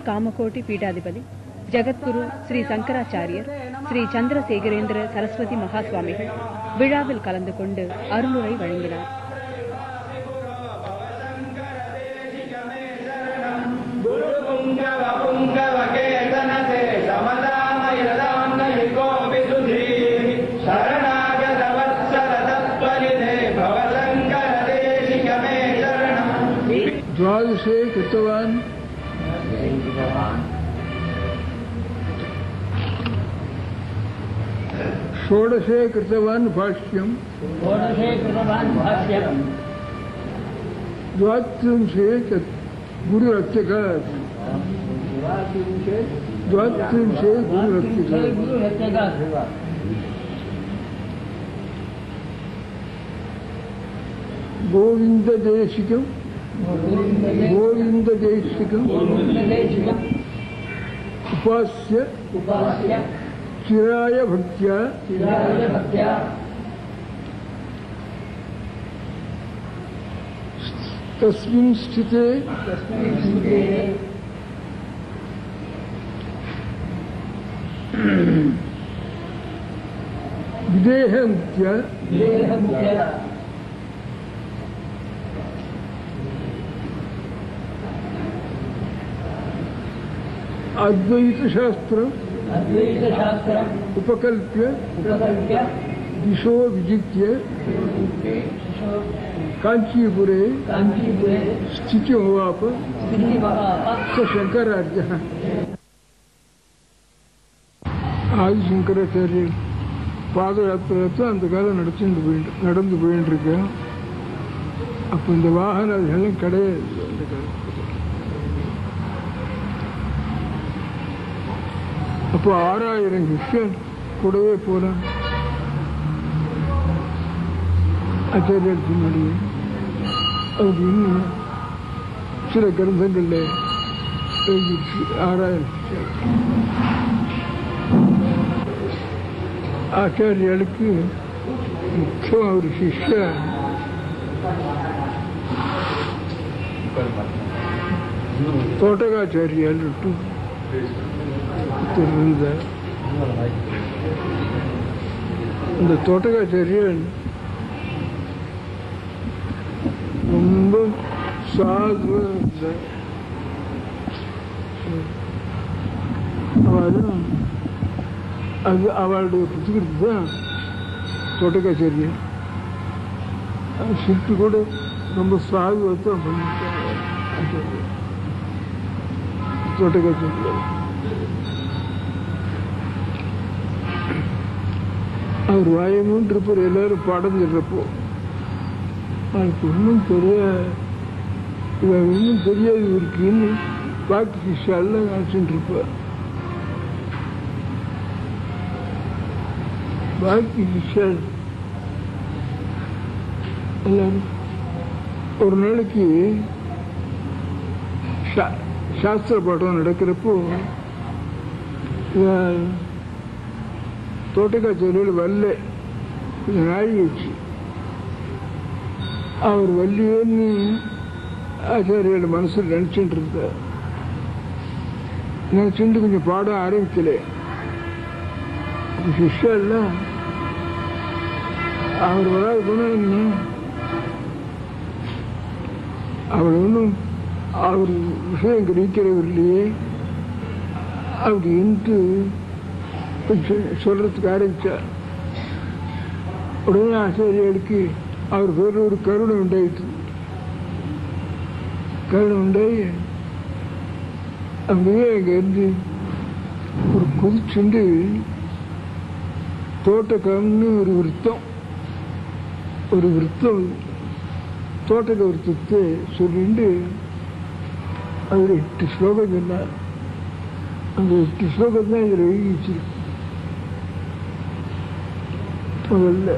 कामकोटि पीठाधिपति जगद्गुरु श्री शंकराचार्यर श्री चंद्रशेखरेंद्र सरस्वती महास्वामिகள் விழாவில் கலந்து கொண்டு அருளுரை வழங்கினார். द्वादशे कृतवान् षोडशे कृतवान् भाष्यम् द्वात्रिंशे गुरुरक्षकात् गोविन्ददेशिकम् उपास्य चिराय भक्त्या तस्मिन् स्थिते विदेहमुक्त्या अद्वैत शास्त्र उपकल्प्य दिशो विजित्य कांचीपुरे स्थितिमवाप स शंकराचार्यः. ஆதிசங்கராச்சாரியர் பாத யாத்திரை அந்த காலம் நடந்து போயிட்டு இருக்கேன். அப்போ இந்த வாகனம் கிடையாது. அந்த காலம் அப்போ 6000 கிருஷ்ணன் கூடவே போறான் ஆச்சாரியர் பின்னாடி. அவங்க இன்னும் சில கிரந்தங்கள்ல எழுதிச்சு 6000 ஆச்சாரியர்களுக்கு முக்கியம் ஒரு சிஷ்யன் தோட்டகாச்சாரியால் இந்த தோட்டகாச்சாரியன் ரொம்ப சாதுவா இருந்தார். அது அவளுடைய புத்தகத்து தான் தோட்டகாச்சாரியன். சிற்பி கூட ரொம்ப சாதுவாக தான் பண்ணிட்டாங்க தோட்டகாச்சாரியன். அவர் வாயமும் இருப்பார். எல்லாரும் பாடம் சொல்றப்போ அவருக்கு ஒன்றும் ஒன்றும் தெரியாது இருக்குன்னு பாக்கி சிஷாலாம் நினச்சிட்டு இருப்பார். பாக்கி சிஷால் எல்லாரும் ஒரு நாளைக்கு சாஸ்திர பாடம் நடக்கிறப்போ தோட்டக்காச்சாரியில் வரல. கொஞ்சம் நாழி வச்சு அவர் வள்ளியன்னு ஆச்சாரியோட மனசில் நினச்சிட்டு இருந்தார். நினச்சிட்டு கொஞ்சம் பாடம் ஆரம்பிக்கல. சிஷ்யெல்லாம் அவர் வராது போனா அவர் ஒன்றும் அவர் விஷயம் கிடைக்கிறவர் இல்லையே அப்படின்ட்டு சொல்றதுக்கு ஆரம்பிச்சார். உடனே ஆச்சாரியர்களுக்கு அவர் பேர் ஒரு கருணை உண்டாயிட்டு. கருணை உண்டாயி அப்படியே அங்கேருந்து ஒரு குதிச்சுண்டு தோட்டக்கம்னு ஒரு விருத்தம் தோட்டக்க விருத்தத்தை சொல்லிட்டு அவர் 8 ஸ்லோகம் சொன்னார். அந்த 8 ஸ்லோகம் தான் இதில் எழுதி வச்சிருக்கு. முதல்ல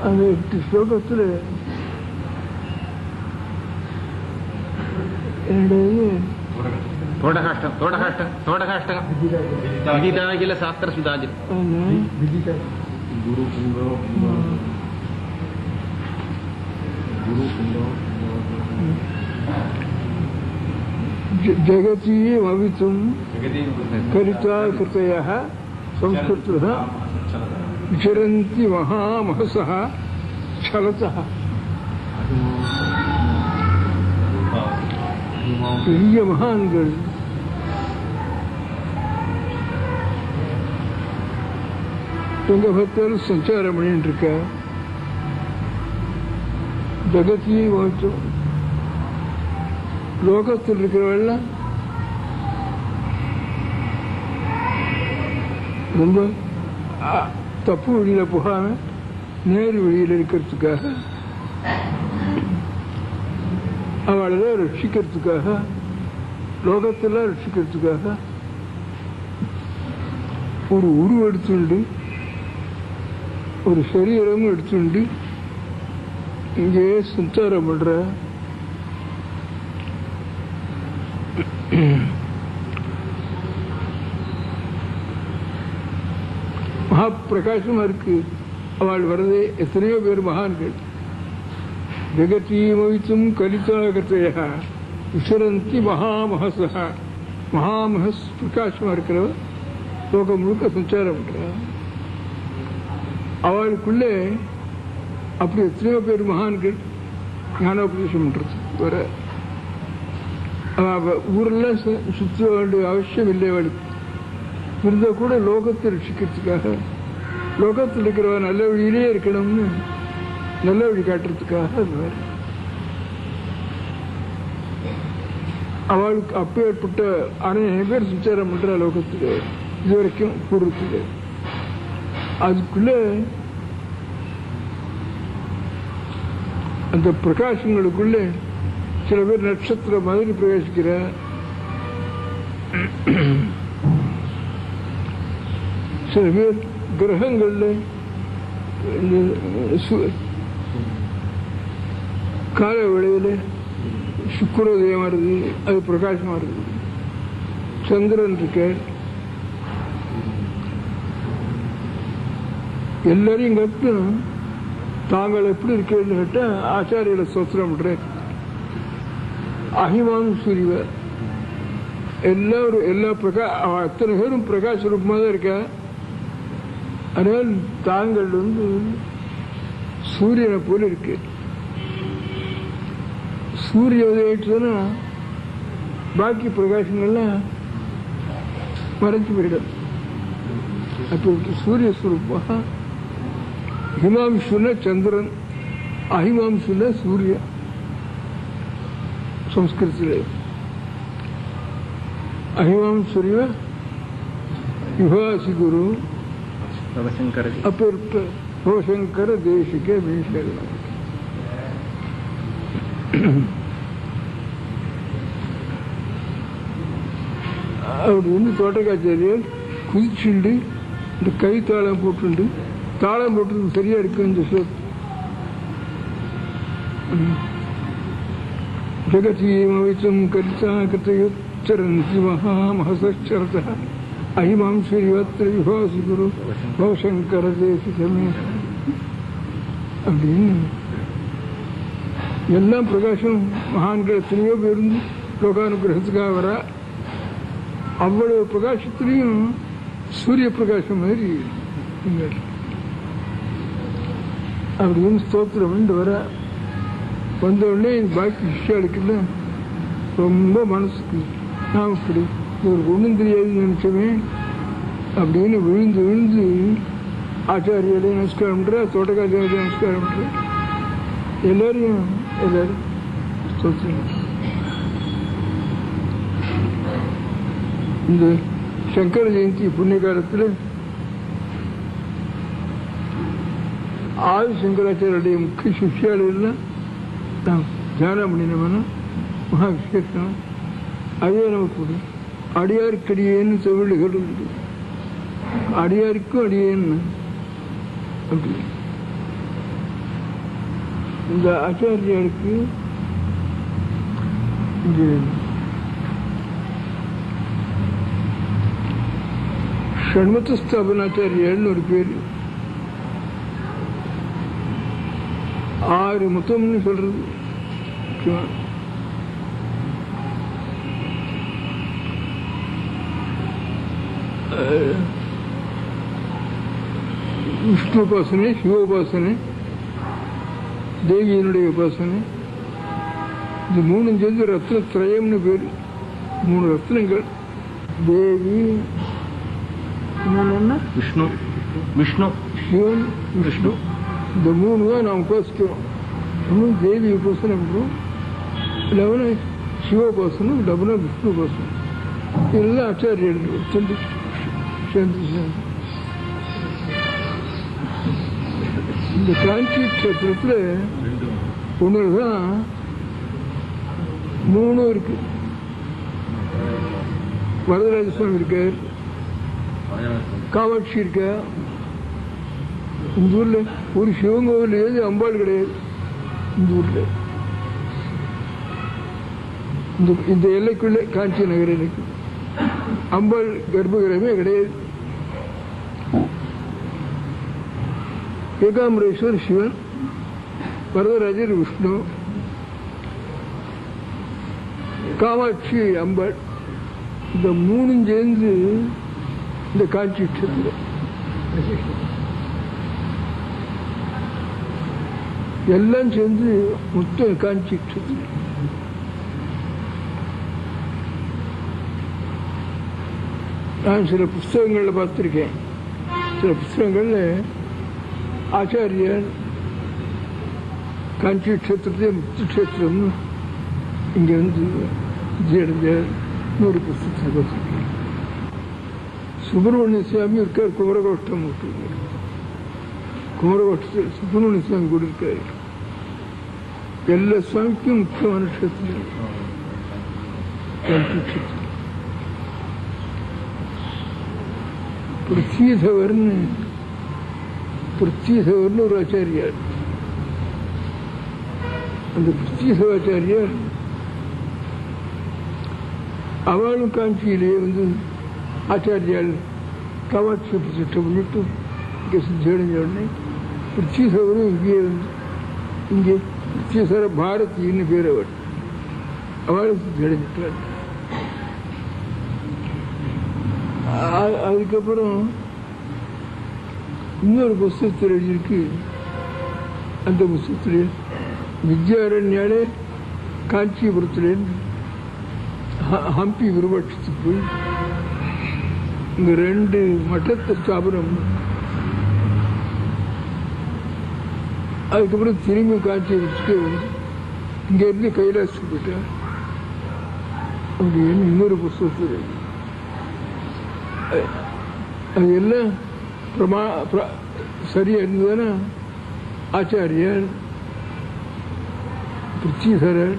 அந்த 8 ஸ்லோகத்தில் என்னுடைய जगतीमवितुं कलिता कृतयः संस्कृतः विचरन्ति महामहसः छलतः. பெரிய மகான்கள் எங்க பார்த்தாலும் சஞ்சாரம் பண்ணிட்டு இருக்க. ஜகத்தியை மாற்றும் லோகத்தில் இருக்கிறவெல்லாம் ரொம்ப தப்பு வழியில போகாம நேரு வழியில் இருக்கிறதுக்காக அவளெல்லாம் ரட்சிக்கிறதுக்காக லோகத்தெல்லாம் ரட்சிக்கிறதுக்காக ஒரு உருவம் எடுத்துண்டு ஒரு சரீரமும் எடுத்துண்டு இங்கே சஞ்சாரம் பண்ற மகா பிரகாசமா இருக்கு. அவள் வரதே எத்தனையோ பேர் மகான்கள். ஜெகத்தீமவித்தும் கலிதாகத்தைய விசரந்தி மகாமஹச. மகாமஹஸ் பிரகாசமா இருக்கிறவர் லோகம் முழுக்க சஞ்சாரம் பண்றார். அவளுக்குள்ளே அப்படி எத்தனையோ பேர் மகான்கள் ஞானோபதேசம் பண்றது வர ஊரெல்லாம் சுத்த வேண்டிய அவசியம் இல்லை. அவளுக்கு இருந்தா கூட லோகத்தை ரட்சிக்கிறதுக்காக லோகத்தில் இருக்கிறவ நல்ல வழியிலே இருக்கணும்னு நல்ல வழி காட்டுறதுக்காக அது வேற. அவளுக்கு அப்பேற்பட்ட அநேக பேர் சஞ்சாரம் பண்ற லோகத்தில் இதுவரைக்கும் பூர்வத்தில். அதுக்குள்ள அந்த பிரகாசங்களுக்குள்ள சில பேர் நட்சத்திரம் மாதிரி பிரகாசிக்கிற, சில பேர் கிரகங்கள்ல கால வேளையில சுக்கரோதயமா இருக்கு, அது பிரகாசமா இருக்கு. சந்திரன் இருக்க, எல்லாரையும் கட்டும் தாங்கள் எப்படி இருக்கேன்னு கேட்டா ஆச்சாரியில சோத்திரம் பண்றேன். அஹிமான் சூரிய எல்லாரும் எல்லா அத்தனை பேரும் பிரகாச ரூபமாக தான் இருக்க. அதனால் தாங்கள் சூரியனை போல இருக்கு. சூரிய உதயிட்டுனா பாக்கி பிரகாசங்கள்லாம் மறைஞ்சு போயிடும். அப்போ சூரிய ஸ்வரூபா. ஹிமாம்சுன சந்திரன், அஹிமாம்சுன சூரிய. संस्कृत अहिमां सूर्य युवासी गुरु भवशंकर देश के भीषण. அப்படின்னு தோட்டக்காச்சாரியர் குதிச்சுண்டு இந்த கை தாளம் போட்டு தாளம் போட்டு சரியா இருக்கு. இந்த சொல் जगतीमवितुं कलिता कृतयुच्चरन्ति महामहसश्चरतः अहिमां श्रीवत्र विभासि गुरु भवशंकर தேசிகமே. அப்படின்னு எல்லாம் பிரகாசம் மகான்கள் எத்தனையோ பேர் லோகானுகிரகத்துக்காக வர. அவ்வளவு பிரகாசத்திலையும் சூரிய பிரகாசம் மாதிரி அப்படின்னு ஸ்தோத்திரம் பண்ணி வர. வந்த உடனே பாக்கி சிஷ்யாளுக்குல ரொம்ப மனசுக்கு நான் இப்படி ஒரு ஒன்றும் தெரியாதுன்னு நினைச்சவே அப்படின்னு விழுந்து விழுந்து ஆச்சாரியாலே நமஸ்காரம் பண்ற, தோட்டக்காச்சாரியாலே நமஸ்காரம் பண்ற, எல்லாரும் இந்த சங்கர ஜெயந்தி புண்ணிய காலத்தில் ஆதி சங்கராச்சாரியுடைய முக்கிய சிஷ்யாலெல்லாம் நாம் தியானம் பண்ணினோம்னா மகா விசேஷம். அதே நமக்கு கூட அடியாருக்கடியேன்னு தமிழ்கள் உண்டு. அடியாருக்கும் அடியேன்னு அப்படி இந்த ஆச்சாரியாருக்கு இந்த ஷண்மத ஸ்தாபனாச்சாரியான்னு ஒரு பேர். 6 மொத்தம்னு சொல்றது. விஷ்ணு உபாசனை, சிவோபாசனை, தேவியினுடைய உபாசனை, இது மூணும் சேர்ந்து ரத்னத்ரயம்னு பேர். 3 ரத்னங்கள். தேவி, என்ன, விஷ்ணு, விஷ்ணு, சிவன், விஷ்ணு. இந்த 3 தான் நாம் உபாசிக்கிறோம். இன்னும் தேவி உபாசனை பண்றோம், இல்லைன்னா சிவோபாசனம், இல்லைன்னா விஷ்ணு உபாசனம். இதெல்லாம் ஆச்சாரியர்கள் சேர்ந்து இந்த காஞ்சி கஷேத்திரத்தில் ஒன்று தான் 3 இருக்கு. வரதராஜ சுவாமி இருக்கார், காமாட்சி இருக்கா. இந்த ஊர்ல ஒரு சிவன் கோவில் ஏது அம்பாள் கிடையாது. இந்த ஊர்ல இந்த எல்லைக்குள்ளே காஞ்சி நகர் எனக்கு அம்பாள் கர்ப்பகிரகமே கிடையாது. ஏகாம்பரேஸ்வர் சிவன், வரதராஜர் விஷ்ணு, காமாட்சி அம்பாள். இந்த 3 சேர்ந்து இந்த காஞ்சி கஷேத்திரம். எல்லாம் சேர்ந்து மொத்தம் காஞ்சி கஷேத்திரம். நான் சில புஸ்தகங்களில் பார்த்துருக்கேன். சில புஸ்தகங்கள்ல ஆச்சாரியர் காஞ்சி கஷேத்திரத்தை முத்து கஷேத்திரம்னு இங்கே வந்து விஜயடைஞ்சார். இன்னொரு புஸ்தகத்தை பார்த்துருக்கேன். சுப்பிரமணிய சுவாமி இருக்கார், குமரகோஷ்டம் இருக்கார். குமரகோஷ்டத்தில் சுப்பிரமணிய சுவாமி கூட இருக்கார். எல்லா சுவாமிக்கும் முக்கியமான கஷேத்திரம் காஞ்சி கஷேத்திரம். பிருத்விதவர்னு ஒரு ஆச்சாரியார். அந்த பிருத்விதவாச்சாரியார் அவளும் காஞ்சியிலேயே வந்து ஆச்சாரியால் காமாட்சி பிரதிஷ்டை பண்ணிட்டு இங்கே சித்தடைஞ்ச உடனே பிருத்விதவரும் இங்கே வந்து இங்கே பிருத்விதர பாரதின்னு பேர் அவளும் சித்தடைஞ்சிட்டாள். அதுக்கப்புறம் இன்னொரு புஸ்தகத்தில் எழுதியிருக்கு. அந்த புஸ்தகத்தில் வித்யாரண்யாலே காஞ்சிபுரத்துலேருந்து ஹம்பி விருபட்சத்துக்கு போய் இங்க 2 மட்டத்தை ஸ்தாபனம், அதுக்கப்புறம் திரும்பி காஞ்சிபுரத்துக்கு வந்து இங்கேருந்து கைலாசத்துக்கு போயிட்டார் அப்படின்னு இன்னொரு புஸ்தகத்தில். அது எல்லாம் சரியா இருந்ததுன்னா ஆச்சாரியர், பிருத்விதரர்,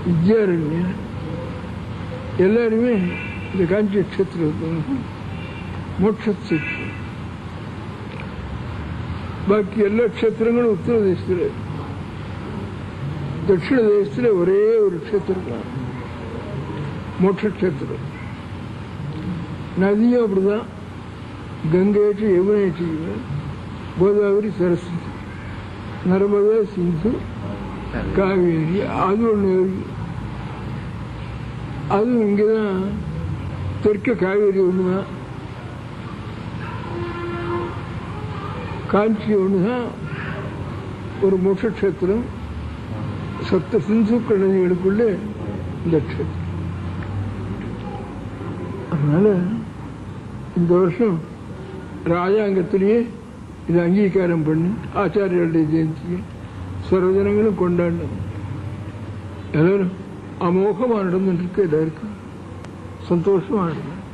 வித்யாரண்யர் எல்லாருமே இந்த காஞ்சி கஷேத்திரம் மோட்சத்து. பாக்கி எல்லா க்ஷேத்திரங்களும் உத்தரதேசத்தில், தட்சிண தேசத்தில் ஒரே ஒரு க்ஷேத்திரம் தான் மோட்ச க்ஷேத்திரம். நதியும் அப்படிதான். கங்கைச்சு, யமுனைச்சு, கோதாவரி, சரஸ்வதி, நர்மதா, சிந்து, காவேரி. அது ஒன்று. அதுவும் இங்கேதான் தெற்க காவேரி ஒண்ணுதான், காஞ்சி ஒண்ணுதான் ஒரு மோட்ச க்ஷேத்திரம். சப்த சிந்துக்கள் நதிகளுக்குள்ளே இந்த க்ஷேத்திரம். அதனால இந்த வருஷம் ராஜாங்கத்திலேயே இதை அங்கீகாரம் பண்ணி ஆச்சாரியருடைய ஜெயந்தியை சர்வஜனங்களும் கொண்டாடணும். எல்லாரும் அமோகமாக நடந்துட்டு இருக்கு. எல்லாருக்கும் சந்தோஷமா நடக்கும்.